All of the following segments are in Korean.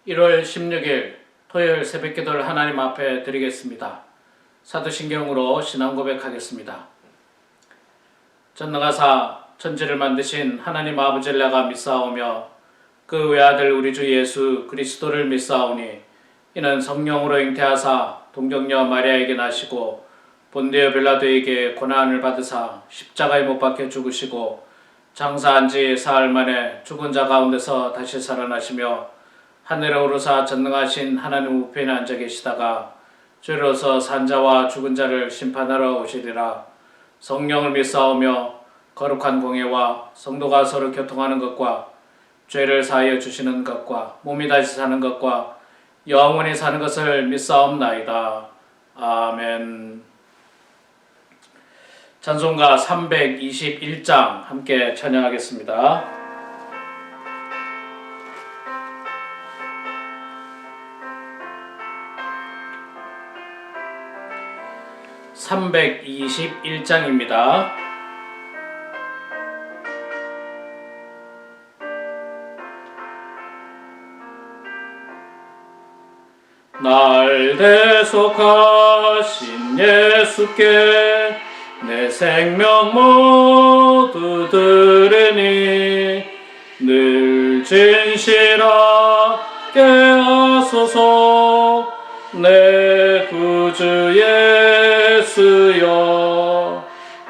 1월 16일 토요일 새벽기도를 하나님 앞에 드리겠습니다. 사도신경으로 신앙 고백하겠습니다. 전능하사 천지를 만드신 하나님 아버지를 내가 믿사오며 그 외아들 우리 주 예수 그리스도를 믿사오니 이는 성령으로 잉태하사 동정녀 마리아에게 나시고 본디오 빌라도에게 고난을 받으사 십자가에 못 박혀 죽으시고 장사한 지 사흘 만에 죽은 자 가운데서 다시 살아나시며 하늘에 오르사 전능하신 하나님 우편에 앉아 계시다가 죄로서 산자와 죽은 자를 심판하러 오시리라. 성령을 믿사오며 거룩한 공예와 성도가 서로 교통하는 것과 죄를 사하여 주시는 것과 몸이 다시 사는 것과 영원히 사는 것을 믿사옵나이다. 아멘. 찬송가 321장 함께 찬양하겠습니다. (321장입니다) 날 대속하신 예수께 내 생명 모두 드리니 늘 진실하게 하소서. 내 구주 예수여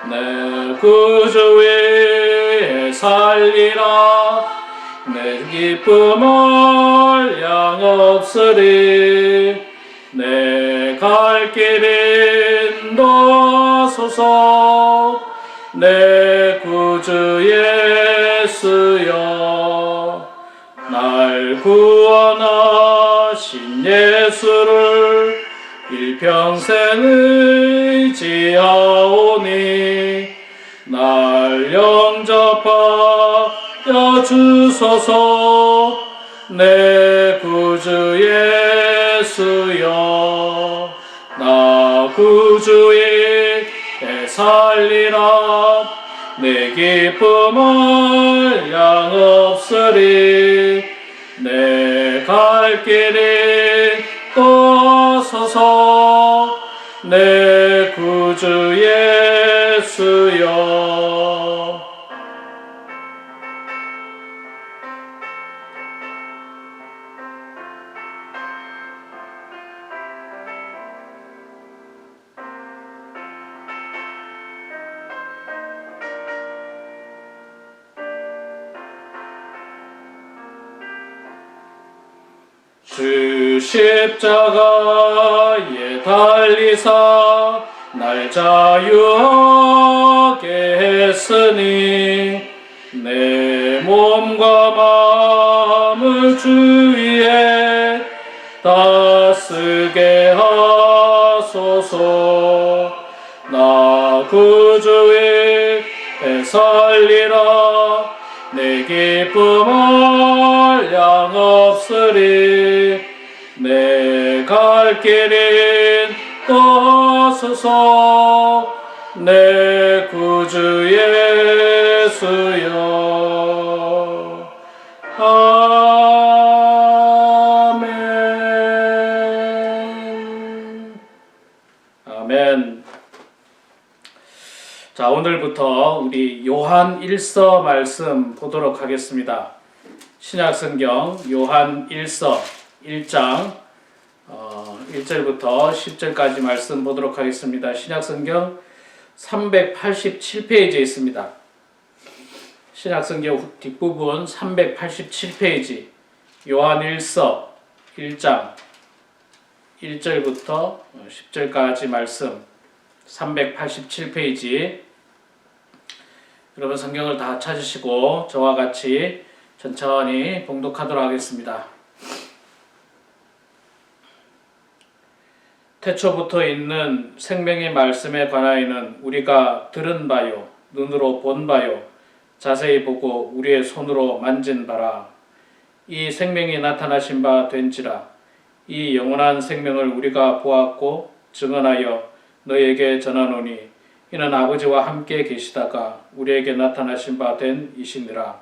내 구주 위에 살리라. 내 기쁨을 양없으리. 내 갈 길 인도하소서. 내 구주 예수여 날 구원하신 예수를 일평생 의지하오니 날 영접하여 주소서. 내 구주 예수여 나 구주의 살리라. 내 기쁨을 양없으리. 내 갈 길이 떠서서. 내 구주 예수여. 주 십자가에 달리사 날 자유하게 했으니 내 몸과 마음을 주 위에 다쓰게 하소서. 나 구주 위에 살리라. 내 기쁨을 양없으리. 내 갈 길인 떠서서. 내 구주 예수여 아멘. 아멘. 자, 오늘부터 우리 요한 1서 말씀 보도록 하겠습니다. 신약성경 요한 1서 1장 1절부터 10절까지 말씀 보도록 하겠습니다. 신약성경 387페이지에 있습니다. 신약성경 뒷부분 387페이지 요한 1서 1장 1절부터 10절까지 말씀 387페이지. 여러분 성경을 다 찾으시고 저와 같이 천천히 봉독하도록 하겠습니다. 태초부터 있는 생명의 말씀에 관하여는 우리가 들은 바요 눈으로 본 바요 자세히 보고 우리의 손으로 만진 바라. 이 생명이 나타나신 바 된지라. 이 영원한 생명을 우리가 보았고 증언하여 너희에게 전하노니 이는 아버지와 함께 계시다가 우리에게 나타나신 바 된 이시니라.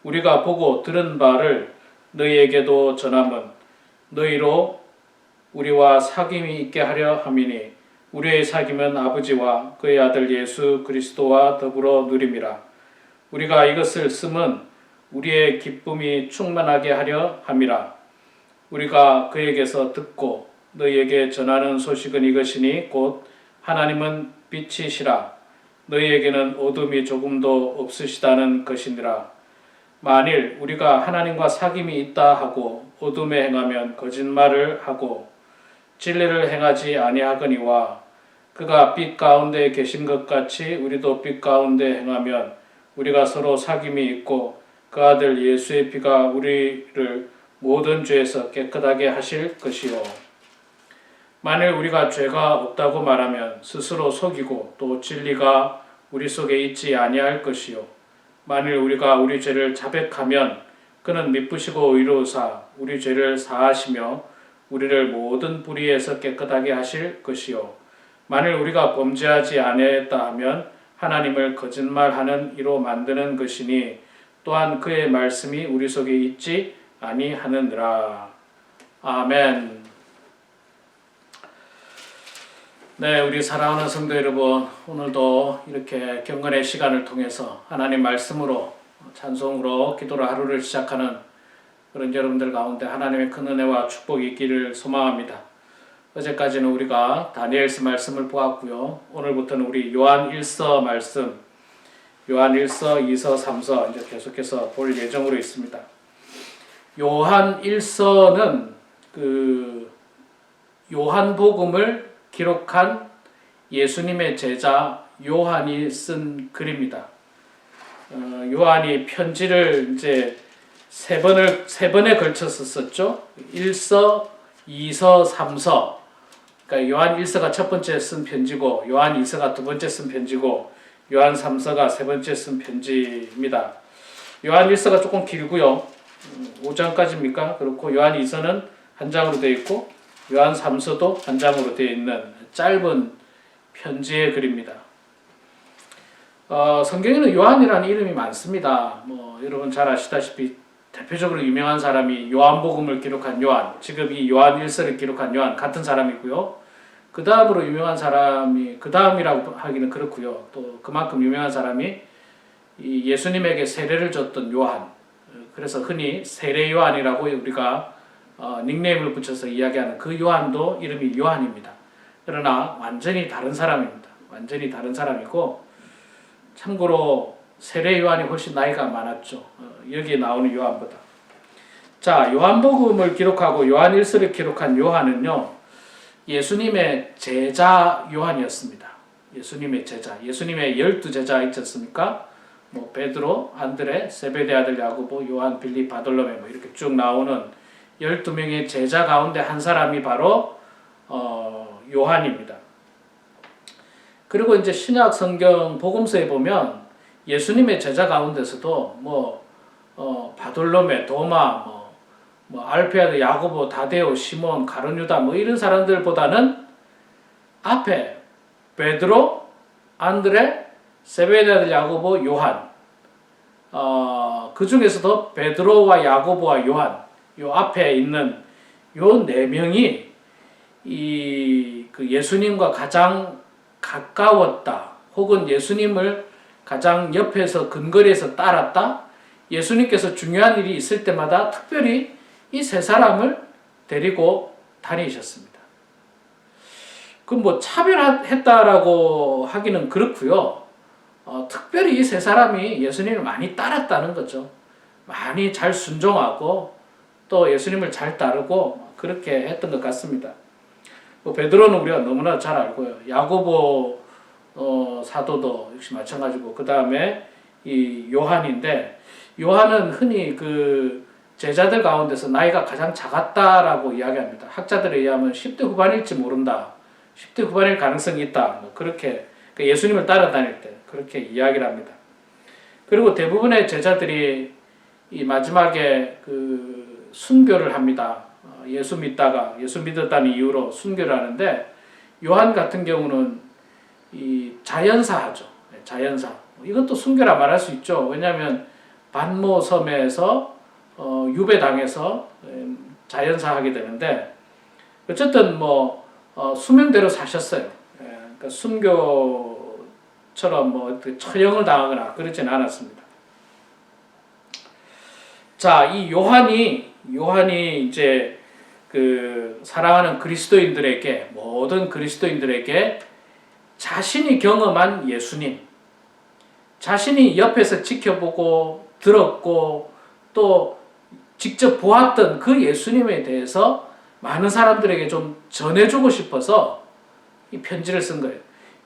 우리가 보고 들은 바를 너희에게도 전함은 너희로 우리와 사귐이 있게 하려 함이니 우리의 사귐은 아버지와 그의 아들 예수 그리스도와 더불어 누림이라. 우리가 이것을 쓰면 우리의 기쁨이 충만하게 하려 함이라. 우리가 그에게서 듣고 너희에게 전하는 소식은 이것이니 곧 하나님은 빛이시라. 너희에게는 어둠이 조금도 없으시다는 것이니라. 만일 우리가 하나님과 사귐이 있다 하고 어둠에 행하면 거짓말을 하고 진리를 행하지 아니하거니와 그가 빛 가운데 계신 것 같이 우리도 빛 가운데 행하면 우리가 서로 사귐이 있고 그 아들 예수의 피가 우리를 모든 죄에서 깨끗하게 하실 것이요. 만일 우리가 죄가 없다고 말하면 스스로 속이고 또 진리가 우리 속에 있지 아니할 것이요. 만일 우리가 우리 죄를 자백하면 그는 미쁘시고 의로우사 우리 죄를 사하시며 우리를 모든 불의에서 깨끗하게 하실 것이요. 만일 우리가 범죄하지 아니했다 하면 하나님을 거짓말하는 이로 만드는 것이니 또한 그의 말씀이 우리 속에 있지 아니하느니라. 아멘. 네, 우리 사랑하는 성도 여러분, 오늘도 이렇게 경건의 시간을 통해서 하나님 말씀으로 찬송으로 기도로 하루를 시작하는 그런 여러분들 가운데 하나님의 큰 은혜와 축복이 있기를 소망합니다. 어제까지는 우리가 다니엘서 말씀을 보았고요. 오늘부터는 우리 요한 1서 말씀, 요한 1서, 2서, 3서 이제 계속해서 볼 예정으로 있습니다. 요한 1서는 그 요한복음을 기록한 예수님의 제자 요한이 쓴 글입니다. 요한이 편지를 이제 세 번에 걸쳐서 썼죠. 1서, 2서, 3서. 그러니까 요한 1서가 첫 번째 쓴 편지고, 요한 2서가 두 번째 쓴 편지고, 요한 3서가 세 번째 쓴 편지입니다. 요한 1서가 조금 길고요. 5장까지입니까? 그렇고 요한 2서는 한 장으로 되어 있고, 요한 3서도 한 장으로 되어 있는 짧은 편지의 글입니다. 성경에는 요한이라는 이름이 많습니다. 여러분 잘 아시다시피 대표적으로 유명한 사람이 요한복음을 기록한 요한, 지금 이 요한 1서를 기록한 요한 같은 사람이고요. 그 다음으로 유명한 사람이, 그 다음이라고 하기는 그렇고요. 또 그만큼 유명한 사람이 이 예수님에게 세례를 줬던 요한, 그래서 흔히 세례 요한이라고 우리가 닉네임을 붙여서 이야기하는 그 요한도 이름이 요한입니다. 그러나 완전히 다른 사람입니다. 완전히 다른 사람이고, 참고로 세례 요한이 훨씬 나이가 많았죠. 여기에 나오는 요한보다. 자, 요한복음을 기록하고 요한 1서를 기록한 요한은요, 예수님의 제자 요한이었습니다. 예수님의 제자, 예수님의 12제자 있지 않습니까? 베드로, 안드레, 세베대 아들 야고보, 요한, 빌립, 바돌로메 이렇게 쭉 나오는 12명의 제자 가운데 한 사람이 바로 요한입니다. 그리고 이제 신약 성경 복음서에 보면 예수님의 제자 가운데서도 바돌로메, 도마, 알페아드, 야고보, 다데오, 시몬, 가룟유다 이런 사람들보다는 앞에 베드로, 안드레, 세베대 아들 야고보, 요한, 그 중에서도 베드로와 야고보와 요한, 요 앞에 있는 요 네 명이 그 예수님과 가장 가까웠다, 혹은 예수님을 가장 옆에서 근거리에서 따랐다. 예수님께서 중요한 일이 있을 때마다 특별히 이 세 사람을 데리고 다니셨습니다. 차별했다라고 하기는 그렇고요. 특별히 이 세 사람이 예수님을 많이 따랐다는 거죠. 많이 잘 순종하고 또 예수님을 잘 따르고 그렇게 했던 것 같습니다. 베드로는 우리가 너무나 잘 알고요. 야고보 사도도 역시 마찬가지고, 그 다음에 이 요한인데, 요한은 흔히 그 제자들 가운데서 나이가 가장 작았다라고 이야기합니다. 학자들에 의하면 10대 후반일지 모른다, 10대 후반일 가능성이 있다, 그렇게 예수님을 따라다닐 때 그렇게 이야기를 합니다. 그리고 대부분의 제자들이 이 마지막에 그 순교를 합니다. 예수 믿었다는 이유로 순교를 하는데, 요한 같은 경우는 이 자연사하죠. 자연사. 이것도 순교라 말할 수 있죠. 왜냐하면 반모 섬에서 유배당해서 자연사하게 되는데 어쨌든 수명대로 사셨어요. 그러니까 순교처럼 처형을 당하거나 그러진 않았습니다. 자, 이 요한이 이제 그 사랑하는 그리스도인들에게, 모든 그리스도인들에게 자신이 경험한 예수님, 자신이 옆에서 지켜보고 들었고 또 직접 보았던 그 예수님에 대해서 많은 사람들에게 좀 전해주고 싶어서 이 편지를 쓴 거예요.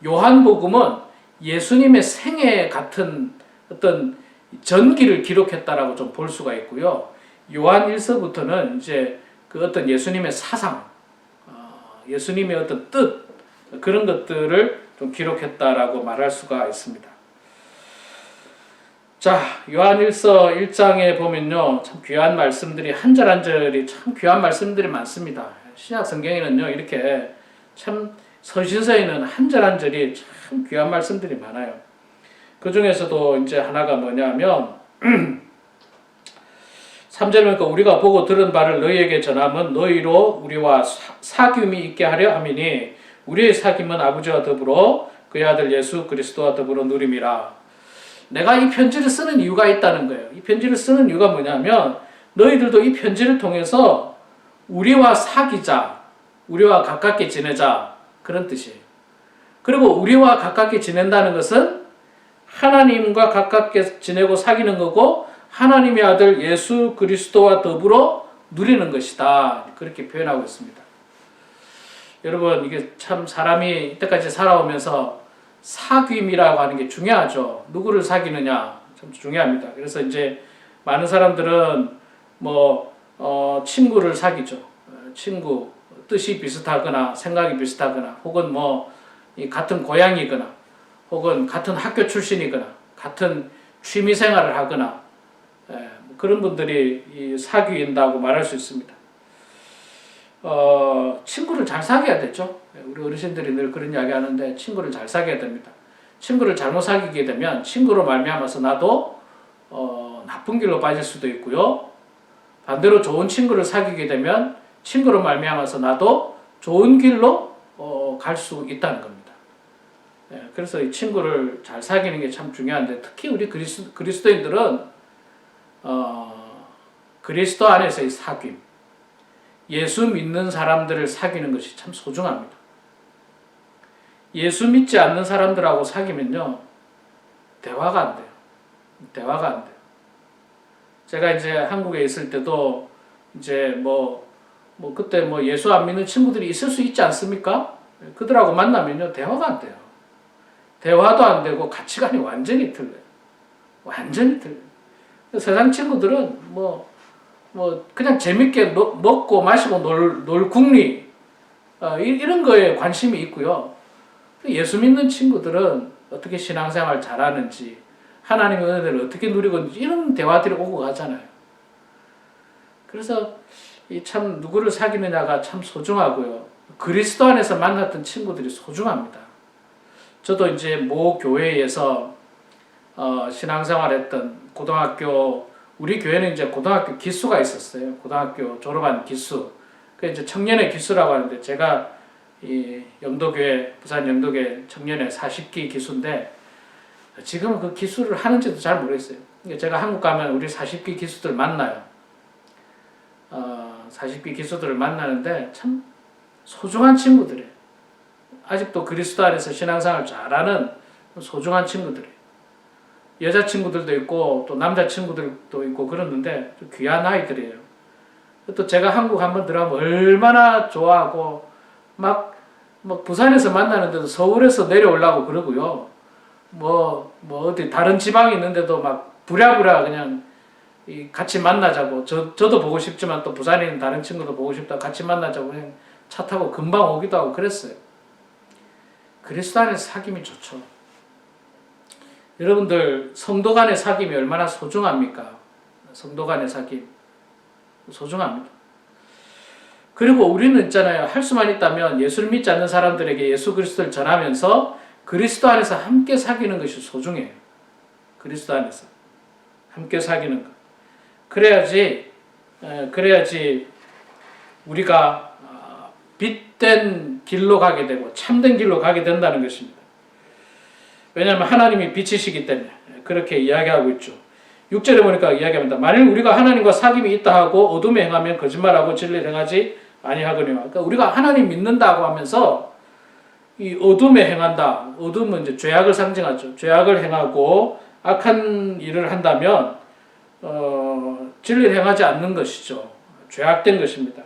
요한복음은 예수님의 생애 같은 어떤 전기를 기록했다라고 좀 볼 수가 있고요. 요한 1서부터는 이제 그 어떤 예수님의 사상, 예수님의 어떤 뜻, 그런 것들을 좀 기록했다라고 말할 수가 있습니다. 자, 요한 1서 1장에 보면요, 참 귀한 말씀들이 한 절 한 절이 참 귀한 말씀들이 많습니다. 신약 성경에는요, 이렇게 참 서신서에는 한 절 한 절이 참 귀한 말씀들이 많아요. 그 중에서도 이제 하나가 뭐냐면 3절에 보니까 우리가 보고 들은 바를 너희에게 전함은 너희로 우리와 사귐이 있게 하려 함이니 우리의 사귐은 아버지와 더불어 그의 아들 예수 그리스도와 더불어 누림이라. 내가 이 편지를 쓰는 이유가 있다는 거예요. 이 편지를 쓰는 이유가 뭐냐면 너희들도 이 편지를 통해서 우리와 사귀자, 우리와 가깝게 지내자, 그런 뜻이에요. 그리고 우리와 가깝게 지낸다는 것은 하나님과 가깝게 지내고 사귀는 거고 하나님의 아들 예수 그리스도와 더불어 누리는 것이다. 그렇게 표현하고 있습니다. 여러분, 이게 참 사람이 이때까지 살아오면서 사귐이라고 하는 게 중요하죠. 누구를 사귀느냐 참 중요합니다. 그래서 이제 많은 사람들은 친구를 사귀죠. 친구, 뜻이 비슷하거나 생각이 비슷하거나 혹은 같은 고향이거나 혹은 같은 학교 출신이거나 같은 취미 생활을 하거나 그런 분들이 사귀인다고 말할 수 있습니다. 친구를 잘 사귀어야 되죠. 우리 어르신들이 늘 그런 이야기 하는데 친구를 잘 사귀어야 됩니다. 친구를 잘못 사귀게 되면 친구로 말미암아서 나도 나쁜 길로 빠질 수도 있고요. 반대로 좋은 친구를 사귀게 되면 친구로 말미암아서 나도 좋은 길로 갈 수 있다는 겁니다. 그래서 이 친구를 잘 사귀는 게 참 중요한데 특히 우리 그리스도인들은 그리스도 안에서의 사귐, 예수 믿는 사람들을 사귀는 것이 참 소중합니다. 예수 믿지 않는 사람들하고 사귀면요, 대화가 안 돼요. 대화가 안 돼요. 제가 이제 한국에 있을 때도 이제 그때 예수 안 믿는 친구들이 있을 수 있지 않습니까? 그들하고 만나면요, 대화가 안 돼요. 대화도 안 되고 가치관이 완전히 틀려요. 완전히 틀려요. 세상 친구들은 그냥 재밌게 먹고 마시고 놀 궁리 이런 거에 관심이 있고요. 예수 믿는 친구들은 어떻게 신앙생활 잘하는지 하나님의 은혜를 어떻게 누리고 있는지 이런 대화들이 오고 가잖아요. 그래서 참 누구를 사귀느냐가 참 소중하고요. 그리스도 안에서 만났던 친구들이 소중합니다. 저도 이제 모 교회에서 신앙생활했던 고등학교, 우리 교회는 이제 고등학교 기수가 있었어요. 고등학교 졸업한 기수. 그 이제 청년의 기수라고 하는데 제가 이 영도교회, 부산 영도교회 청년의 40기 기수인데 지금은 그 기수를 하는지도 잘 모르겠어요. 제가 한국 가면 우리 40기 기수들 만나요. 40기 기수들을 만나는데 참 소중한 친구들이에요. 아직도 그리스도 안에서 신앙생활 잘하는 소중한 친구들이에요. 여자 친구들도 있고 또 남자 친구들도 있고 그러는데 좀 귀한 아이들이에요. 또 제가 한국 한번 들어가면 얼마나 좋아하고 막 부산에서 만나는데도 서울에서 내려오려고 그러고요. 어디 다른 지방에 있는데도 막 부랴부랴 그냥 같이 만나자고 저도 보고 싶지만 또 부산에 있는 다른 친구도 보고 싶다 같이 만나자고 그냥 차 타고 금방 오기도 하고 그랬어요. 그리스도 안에서 사귐이 좋죠. 여러분들 성도 간의 사귐이 얼마나 소중합니까? 성도 간의 사귐 소중합니다. 그리고 우리는 있잖아요. 할 수만 있다면 예수를 믿지 않는 사람들에게 예수 그리스도를 전하면서 그리스도 안에서 함께 사귀는 것이 소중해요. 그리스도 안에서 함께 사귀는 것. 그래야지 우리가 빛된 길로 가게 되고 참된 길로 가게 된다는 것입니다. 왜냐하면 하나님이 빛이시기 때문에 그렇게 이야기하고 있죠. 6절에 보니까 이야기합니다. 만일 우리가 하나님과 사귐이 있다 하고 어둠에 행하면 거짓말하고 진리를 행하지 아니하거니와. 그러니까 우리가 하나님 믿는다고 하면서 이 어둠에 행한다. 어둠은 이제 죄악을 상징하죠. 죄악을 행하고 악한 일을 한다면 진리를 행하지 않는 것이죠. 죄악된 것입니다.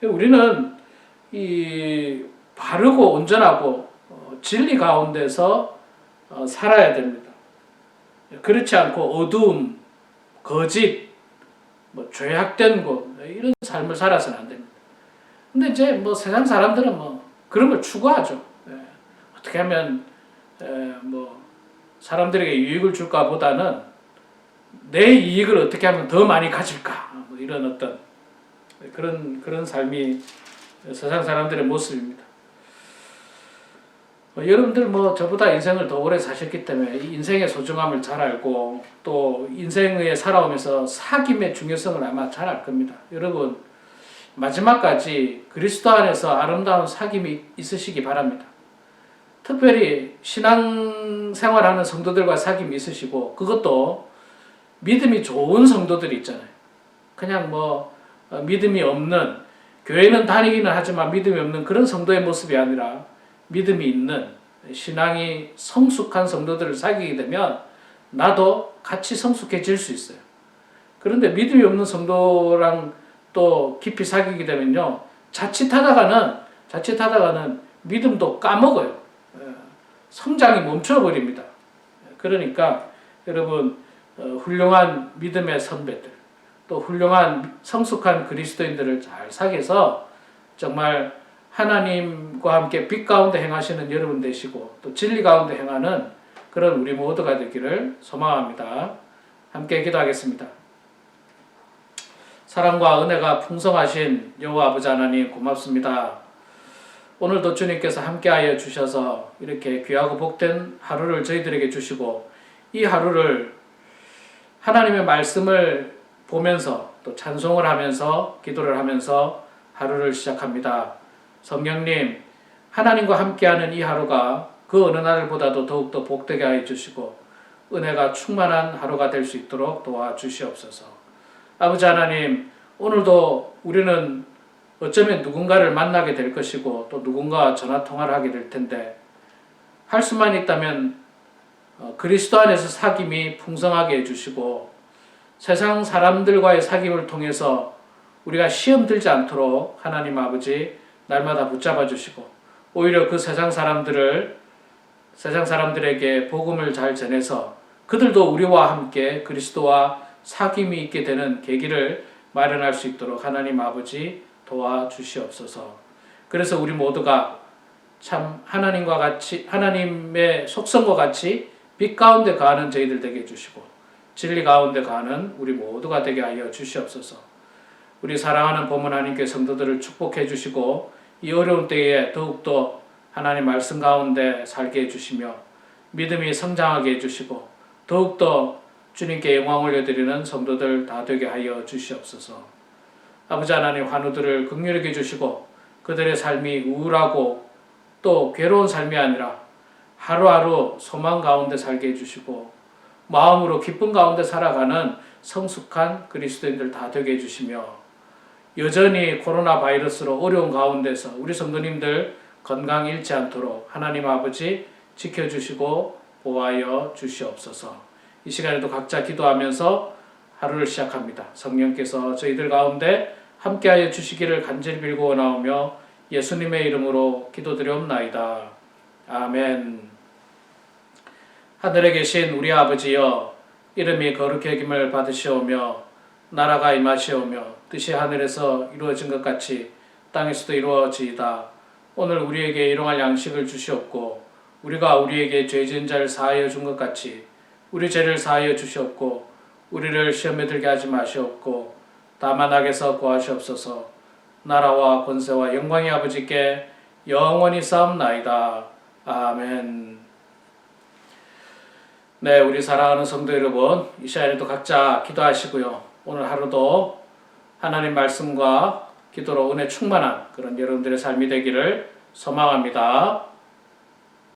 우리는 이 바르고 온전하고 진리 가운데서 살아야 됩니다. 그렇지 않고 어두움, 거짓, 죄악된 곳 이런 삶을 살아서는 안 됩니다. 근데 이제 세상 사람들은 그런 걸 추구하죠. 어떻게 하면 사람들에게 유익을 줄까 보다는 내 이익을 어떻게 하면 더 많이 가질까 이런 어떤 그런 삶이 세상 사람들의 모습입니다. 여러분들 저보다 인생을 더 오래 사셨기 때문에 인생의 소중함을 잘 알고 또 인생에 살아오면서 사귐의 중요성을 아마 잘 알 겁니다. 여러분 마지막까지 그리스도 안에서 아름다운 사귐이 있으시기 바랍니다. 특별히 신앙생활하는 성도들과 사귐이 있으시고 그것도 믿음이 좋은 성도들이 있잖아요. 그냥 믿음이 없는 교회는 다니기는 하지만 믿음이 없는 그런 성도의 모습이 아니라 믿음이 있는 신앙이 성숙한 성도들을 사귀게 되면 나도 같이 성숙해질 수 있어요. 그런데 믿음이 없는 성도랑 또 깊이 사귀게 되면요 자칫하다가는 믿음도 까먹어요. 성장이 멈춰버립니다. 그러니까 여러분 훌륭한 믿음의 선배들 또 훌륭한 성숙한 그리스도인들을 잘 사귀어서 정말 하나님과 함께 빛 가운데 행하시는 여러분 되시고 또 진리 가운데 행하는 그런 우리 모두가 되기를 소망합니다. 함께 기도하겠습니다. 사랑과 은혜가 풍성하신 여호와 아버지 하나님 고맙습니다. 오늘도 주님께서 함께하여 주셔서 이렇게 귀하고 복된 하루를 저희들에게 주시고 이 하루를 하나님의 말씀을 보면서 또 찬송을 하면서 기도를 하면서 하루를 시작합니다. 성령님, 하나님과 함께하는 이 하루가 그 어느 날보다도 더욱더 복되게 하여 주시고 은혜가 충만한 하루가 될 수 있도록 도와주시옵소서. 아버지 하나님, 오늘도 우리는 어쩌면 누군가를 만나게 될 것이고 또 누군가와 전화통화를 하게 될 텐데 할 수만 있다면 그리스도 안에서 사귐이 풍성하게 해주시고 세상 사람들과의 사귐을 통해서 우리가 시험 들지 않도록 하나님 아버지 날마다 붙잡아 주시고 오히려 그 세상 사람들에게 복음을 잘 전해서 그들도 우리와 함께 그리스도와 사귐이 있게 되는 계기를 마련할 수 있도록 하나님 아버지 도와주시옵소서. 그래서 우리 모두가 참 하나님과 같이 하나님의 속성과 같이 빛 가운데 가는 저희들 되게 해주시고 진리 가운데 가는 우리 모두가 되게 하여 주시옵소서. 우리 사랑하는 범은 하나님께 성도들을 축복해 주시고 이 어려운 때에 더욱더 하나님 말씀 가운데 살게 해주시며 믿음이 성장하게 해주시고 더욱더 주님께 영광 올려드리는 성도들 다 되게 하여 주시옵소서. 아버지 하나님 환우들을 긍휼하게 해주시고 그들의 삶이 우울하고 또 괴로운 삶이 아니라 하루하루 소망 가운데 살게 해주시고 마음으로 기쁨 가운데 살아가는 성숙한 그리스도인들 다 되게 해주시며 여전히 코로나 바이러스로 어려운 가운데서 우리 성도님들 건강 잃지 않도록 하나님 아버지 지켜주시고 보호하여 주시옵소서. 이 시간에도 각자 기도하면서 하루를 시작합니다. 성령께서 저희들 가운데 함께하여 주시기를 간절히 빌고 원하오며 예수님의 이름으로 기도드리옵나이다. 아멘. 하늘에 계신 우리 아버지여, 이름이 거룩히 여김을 받으시오며 나라가 임하시오며 뜻이 하늘에서 이루어진 것 같이 땅에서도 이루어지이다. 오늘 우리에게 일용할 양식을 주시옵고 우리가 우리에게 죄 지은 자를 사하여 준 것 같이 우리 죄를 사하여 주시옵고 우리를 시험에 들게 하지 마시옵고 다만 악에서 구하시옵소서. 나라와 권세와 영광의 아버지께 영원히 싸움나이다. 아멘. 네, 우리 사랑하는 성도 여러분, 이 시간에도 각자 기도하시고요. 오늘 하루도 하나님 말씀과 기도로 은혜 충만한 그런 여러분들의 삶이 되기를 소망합니다.